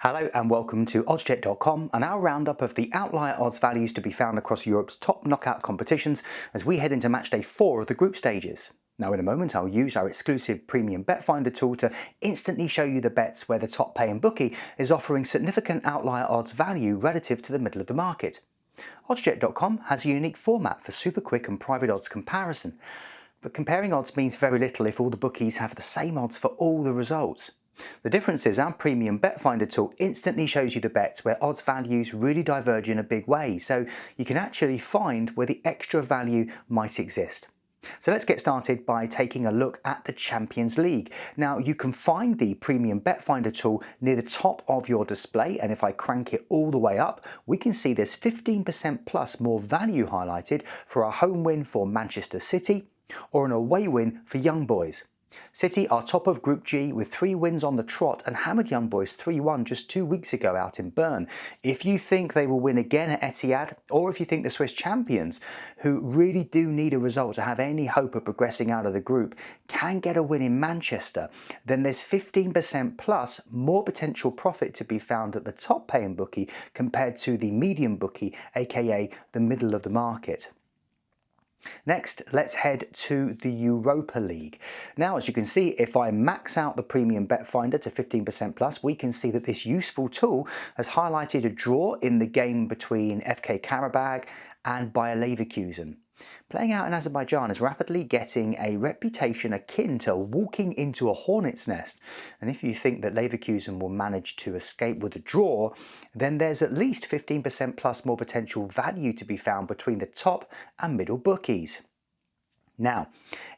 Hello and welcome to oddscheck.com and our roundup of the outlier odds values to be found across Europe's top knockout competitions as we head into matchday 4 of the group stages. Now in a moment I'll use our exclusive premium bet finder tool to instantly show you the bets where the top paying bookie is offering significant outlier odds value relative to the middle of the market. Oddscheck.com has a unique format for super quick and private odds comparison, but comparing odds means very little if all the bookies have the same odds for all the results. The difference is our premium bet finder tool instantly shows you the bets where odds values really diverge in a big way, so you can actually find where the extra value might exist. So let's get started by taking a look at the Champions League. Now you can find the premium bet finder tool near the top of your display, and if I crank it all the way up, we can see there's 15% plus more value highlighted for a home win for Manchester City or an away win for Young Boys. City are top of Group G with 3 wins on the trot and hammered Young Boys 3-1 just 2 weeks ago out in Bern. If you think they will win again at Etihad, or if you think the Swiss champions, who really do need a result to have any hope of progressing out of the group, can get a win in Manchester, then there's 15% plus more potential profit to be found at the top paying bookie compared to the medium bookie, aka the middle of the market. Next, let's head to the Europa League. Now, as you can see, if I max out the premium bet finder to 15% plus, we can see that this useful tool has highlighted a draw in the game between FK Karabag and Bayer Leverkusen. Playing out in Azerbaijan is rapidly getting a reputation akin to walking into a hornet's nest. And if you think that Leverkusen will manage to escape with a draw, then there's at least 15% plus more potential value to be found between the top and middle bookies. Now,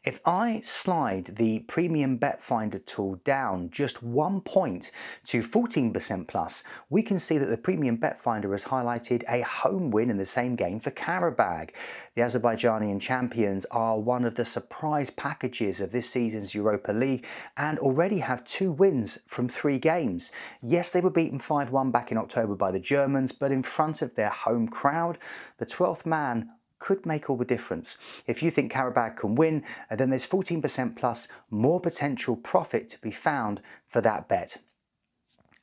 if I slide the premium bet finder tool down just 1 point to 14% plus, we can see that the premium bet finder has highlighted a home win in the same game for Karabag. The Azerbaijani champions are one of the surprise packages of this season's Europa League and already have 2 wins from 3 games. Yes, they were beaten 5-1 back in October by the Germans, but in front of their home crowd, the 12th man could make all the difference. If you think Karabag can win, then there's 14% plus more potential profit to be found for that bet.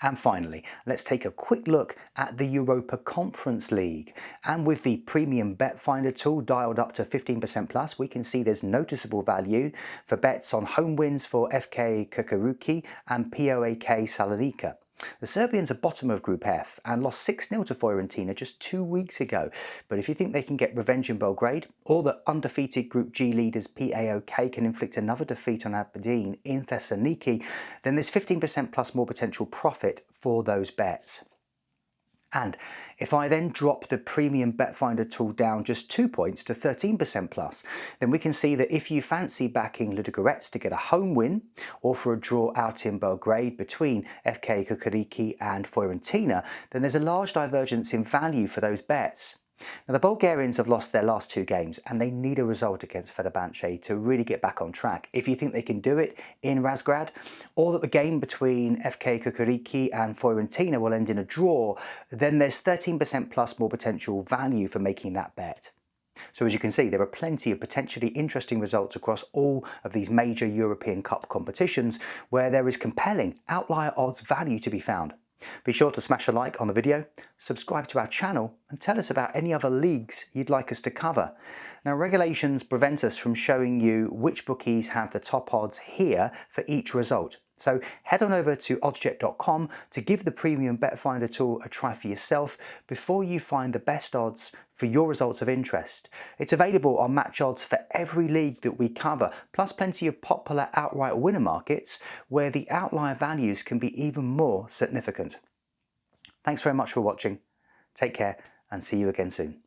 And finally, let's take a quick look at the Europa Conference League. And with the premium bet finder tool dialed up to 15% plus, we can see there's noticeable value for bets on home wins for FK Kukuruki and POAK Salonika. The Serbians are bottom of Group F and lost 6-0 to Fiorentina just 2 weeks ago. But if you think they can get revenge in Belgrade, or that undefeated Group G leaders PAOK can inflict another defeat on Aberdeen in Thessaloniki, then there's 15% plus more potential profit for those bets. And if I then drop the premium bet finder tool down just 2 points to 13% plus, then we can see that if you fancy backing Ludogorets to get a home win or for a draw out in Belgrade between FK Kukuriki and Fiorentina, then there's a large divergence in value for those bets. Now the Bulgarians have lost their last 2 games and they need a result against Fenerbahce to really get back on track. If you think they can do it in Razgrad, or that the game between FK Kukuriki and Fiorentina will end in a draw, then there's 13% plus more potential value for making that bet. So as you can see, there are plenty of potentially interesting results across all of these major European Cup competitions where there is compelling outlier odds value to be found. Be sure to smash a like on the video, subscribe to our channel and tell us about any other leagues you'd like us to cover. Now regulations prevent us from showing you which bookies have the top odds here for each result. So head on over to oddscheck.com to give the premium bet finder tool a try for yourself before you find the best odds for your results of interest. It's available on match odds for every league that we cover, plus plenty of popular outright winner markets where the outlier values can be even more significant. Thanks very much for watching. Take care and see you again soon.